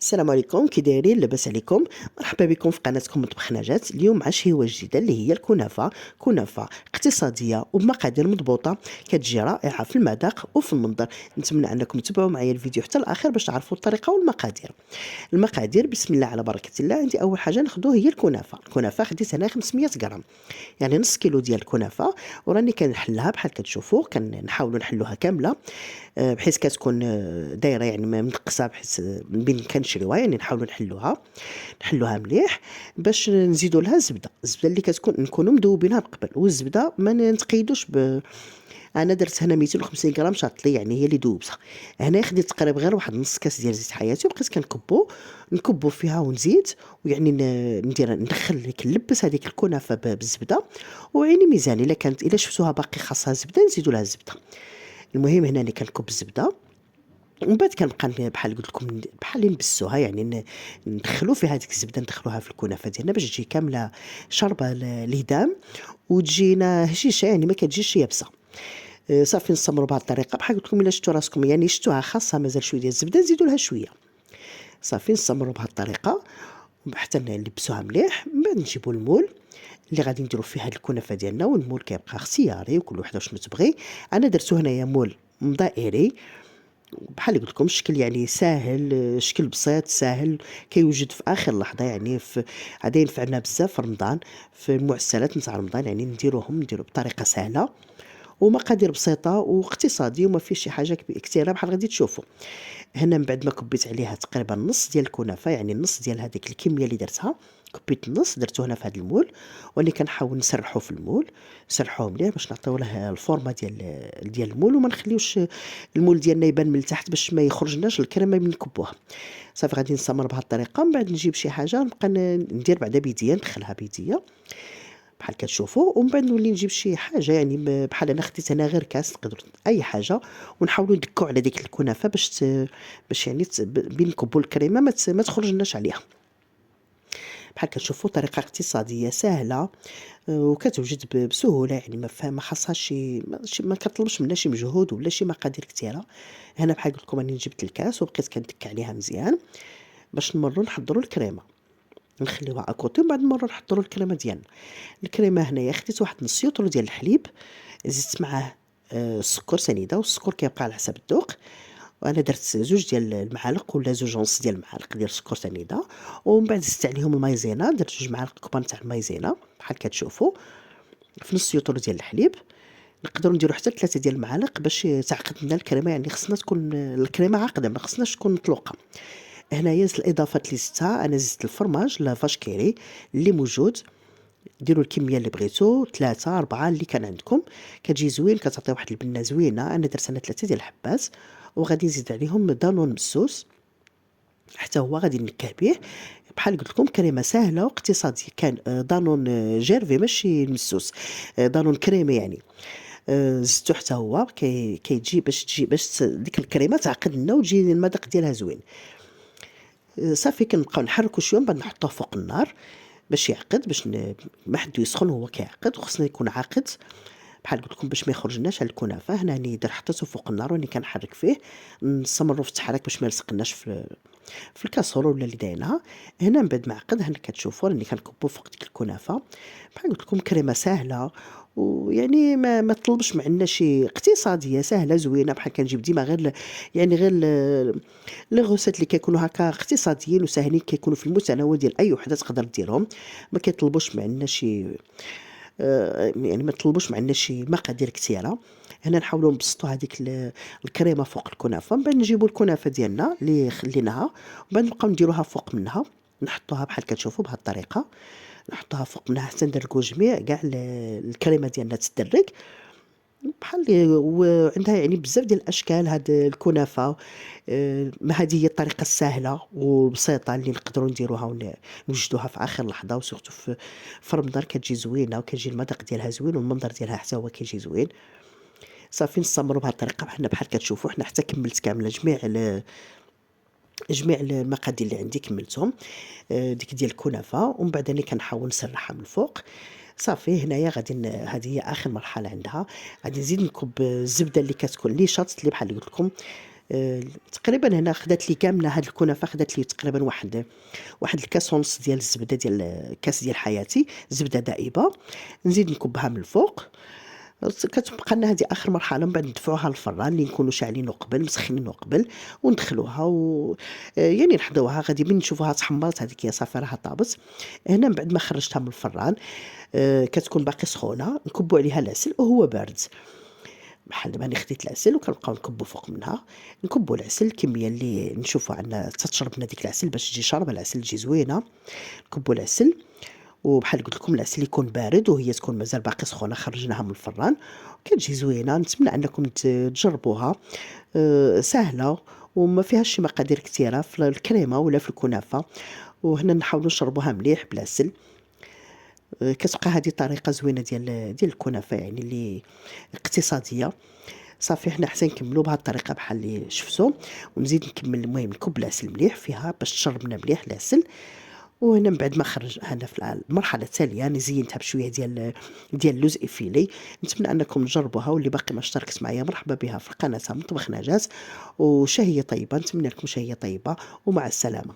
السلام عليكم، كي دايرين؟ لاباس عليكم؟ مرحبا بكم في قناتكم مطبخ نجاة. اليوم مع شهيوه جديده اللي هي الكنافه. كنافه اقتصاديه وبمقادير مضبوطه، كتجي رائعه في المذاق وفي المنظر. نتمنى انكم تتبعوا معايا الفيديو حتى الاخر باش تعرفوا الطريقه والمقادير. المقادير بسم الله على بركه الله. عندي اول حاجه ناخذو هي الكنافه خديت هنا 500 غرام، يعني نص كيلو ديال الكنافه. وراني كنحلها بحال كتشوفوا، كنحاولوا نحلوها كامله بحيث كتكون دايره يعني منقصه، بحيث من بين كنشريوها، يعني نحاولوا نحلوها مليح باش نزيدوا لها الزبده اللي كتكون نكونوا مذوبينها من قبل. والزبده ما نتقيدوش انا درت هنا 250 غرام شاطلي، يعني هي اللي دوبتها. هنا خديت تقريبا غير واحد نص كاس ديال زيت حياتي، وبقيت نكبو فيها ونزيد، ويعني ندخل كنلبس هذيك الكنافه بالزبده. وعيني ميزان، الا شفتوها باقي خاصها زبده نزيدوا لها الزبده. المهم هنا اللي كنكب الزبده، ومن بعد كنبقى بحال قلت لكم بحال اللي نبسوها، يعني ندخلوا في هذيك الزبده، ندخلوها في الكنافه ديالنا باش تجي كامله شاربه الهدام وتجينا هشيشه، يعني ما كتجيش يابسه. صافي نستمروا بهذه الطريقه. بحال قلت لكم الا شفتوا راسكم يعني شفتوها خاصها مازال شويه ديال الزبده نزيدوا لها شويه. صافي نستمروا بهذه الطريقه حتى نلبسوها مليح. من بعد نجيبوا المول اللي غادي نديروا فيه هاد الكنافه ديالنا، والمول كيبقى اختياري وكل وحده شنو تبغي. انا درتو هنايا مول دائري، بحال اللي قلت لكم شكل يعني ساهل، شكل بسيط ساهل، كيوجد في اخر لحظه، يعني في غادي ينفعنا بزاف في رمضان، في المعسلات نتاع رمضان، يعني نديروا بطريقه سهله ومقادير بسيطه واقتصادي وما فيش شي حاجه كثيره بحال غادي تشوفوا. هنا من بعد ما كبيت عليها تقريبا نص ديال الكنافه، يعني نص ديال هذيك الكميه اللي درتها، كبيت النص درتو هنا في هذا المول. واني كنحاول نسرحو في المول، نسرحوه مليح باش نعطيو له الفورمه ديال المول، وما نخليوش المول ديالنا يبان من التحت باش ما يخرجناش الكريمه من نكبوها. صافي غادي نستمر بهذه الطريقه. من بعد نجيب شي حاجه نبقى ندير بعدا بيديا، ندخلها بيديا بحال كتشوفوا. ومن بعد نولي نجيب شي حاجه، يعني بحال انا خديت هنا غير كاس، تقدروا اي حاجه، ونحاولوا ندكوا على ديك الكنافه باش يعني بين نكبوا الكريمه ما تخرجناش عليها. بحال كتشوفوا طريقه اقتصاديه سهله، وكتوجد بسهوله، يعني ما خاصهاش ما كطلبش منا شي مجهود ولا شي مقادير كثيره. هنا بحال قلت لكم راني جبت الكاس وبقيت كندك عليها مزيان باش نمروا نحضروا الكريمه، نخليوها اكوتي ومن بعد نمروا نحضروا الكريمه ديالنا. الكريمه هنايا خديت واحد نص يوطرو ديال الحليب، زدت معاه السكر سنيده، والسكر كيبقى على حسب الذوق. وانا درت زوج ديال المعالق ولا زوج ونص ديال المعالق ديال السكر سنيده. ومن بعد زدت عليهم المايزينا، درت جوج معالق كبار تاع المايزينا بحال كتشوفوا في نص يوطرو ديال الحليب. نقدروا نديروا حتى 3 ديال المعالق باش تعقد لنا الكريمه، يعني خصنا تكون الكريمه عاقده، ما خصناش تكون مطلوقه. هنايا الاضافات اللي زدتها، انا زدت الفرماج لا فاش كيري اللي موجود، ديروا الكميه اللي بغيتو 3 4 اللي كان عندكم، كتجي زوين، كتعطي واحد البنه زوينه. انا درت 3 ديال الحبات، وغادي نزيد عليهم دانون مسوس حتى هو غادي نكه به. بحال قلت لكم كريمه سهله واقتصاديه، كان دانون جيرفي ماشي مسوس، دانون كريمي يعني. زدتو حتى هو كيجي باش ديك الكريمه تعقد لنا وتجي المذاق ديالها زوين. صافي كنبقاو نحركو شويه، من بعد نحطوه فوق النار باش يعقد، باش ما حدو يسخن وهو كيعقد، وخصنا يكون عاقد بحال قلت لكم باش ما يخرجناش على الكنافه. هنا راني حطيته فوق النار وراني كنحرك فيه، نستمروا في التحرك باش ما يلصقناش في الكاسرونه اللي داينها. هنا من بعد ما عقد، هنا كتشوفوا راني كنكبو فوق ديك الكنافه. بحال قلت لكم كريمه سهله، ويعني ما تطلبش معنا شي، اقتصاديه سهله زوينه. بحال كنجيب ديما يعني غير لي غوسيت اللي كيكونوا هكا اقتصاديين وساهلين، كيكونوا في المتناول ديال اي وحده تقدر ديرهم. ما كيطلبوش معنا شي يعني ما تطلبوش معنا شي مقادير كثيره. هنا نحاولوا نبسطوا هذيك الكريمه فوق الكنافه. من بعد نجيبوا الكنافه ديالنا اللي خليناها، ومن بعد نبقاو نديروها فوق منها، نحطوها بحال كتشوفوا بهذه الطريقه، نحطوها فوق منها حتى ندرجوا جميع كاع الكريمه ديالنا تدرج بحال وعندها يعني بزاف ديال الاشكال هاد الكنافه. ما هذه هي الطريقه السهله وبسيطه اللي نقدروا نديروها ونوجدوها في اخر لحظه، وسورتو في رمضان كتجي زوينه وكتجي المذاق ديالها زوين والمنظر ديالها حتى هو كيجي زوين. صافي نستمروا بهذه الطريقه. حنا بحال كتشوفوا حنا حتى كملت كامله جميع المقادير اللي عندي كملتهم، ديك ديال الكنافه. ومن بعد راني كنحاول نسرحها من الفوق. صافي هنايا غادي هذه هي اخر مرحله عندها. غادي نزيد نكب الزبده اللي كتكون لي شاط اللي بحال اللي قلت لكم تقريبا هنا خدات لي كامله هاد الكنافه، خدات لي تقريبا واحد الكاس ونص ديال الزبده، ديال كاس ديال حياتي، زبده دائبه. نزيد نكبها من الفوق. كتبقى لنا هذه اخر مرحله، من بعد ندفعوها للفران اللي نكونوا شاعلينه قبل، مسخنينه قبل، وندخلوها يعني نحضوها. غادي من نشوفوها تحمرت هذيك هي صافي راها طابت. هنا من بعد ما خرجتها من الفران كتكون باقي سخونه، نكبو عليها العسل وهو بارد. بحال دابا أنا خديت العسل وكنبقاو نكبّو فوق منها، نكبّو العسل الكمية اللي نشوفوا عندنا تتشرب لنا ديك العسل باش تجي شاربة العسل تجي زوينة. نكبّو العسل، وبحال قُلت لكم العسل يكون بارد وهي تكون مازال باقي سخونة خرجناها من الفران، كتجي زوينة. نتمنى أنكم تجربوها، ساهلة وما فيهاش شي مقادير كتيرة في الكريمة ولا في الكنافة. وهنا نحاولوا نشربوها مليح بالعسل. كتبقى هذه طريقة زوينة ديال الكنافة، يعني اللي اقتصادية. صافي حنا حتى نكملوا بهاد الطريقة بحال اللي شفتوا، ونزيد نكمل. المهم نكب العسل مليح فيها باش تشرب لنا مليح العسل. وهنا من بعد ما خرج أنا في المرحلة التالية أنا زينتها بشوية ديال اللوز إفيلي. نتمنى أنكم تجربوها، واللي باقي ما اشتركش معايا مرحبا بها في القناة مطبخ نجاة. وشهية طيبة، نتمنى لكم شهية طيبة ومع السلامة.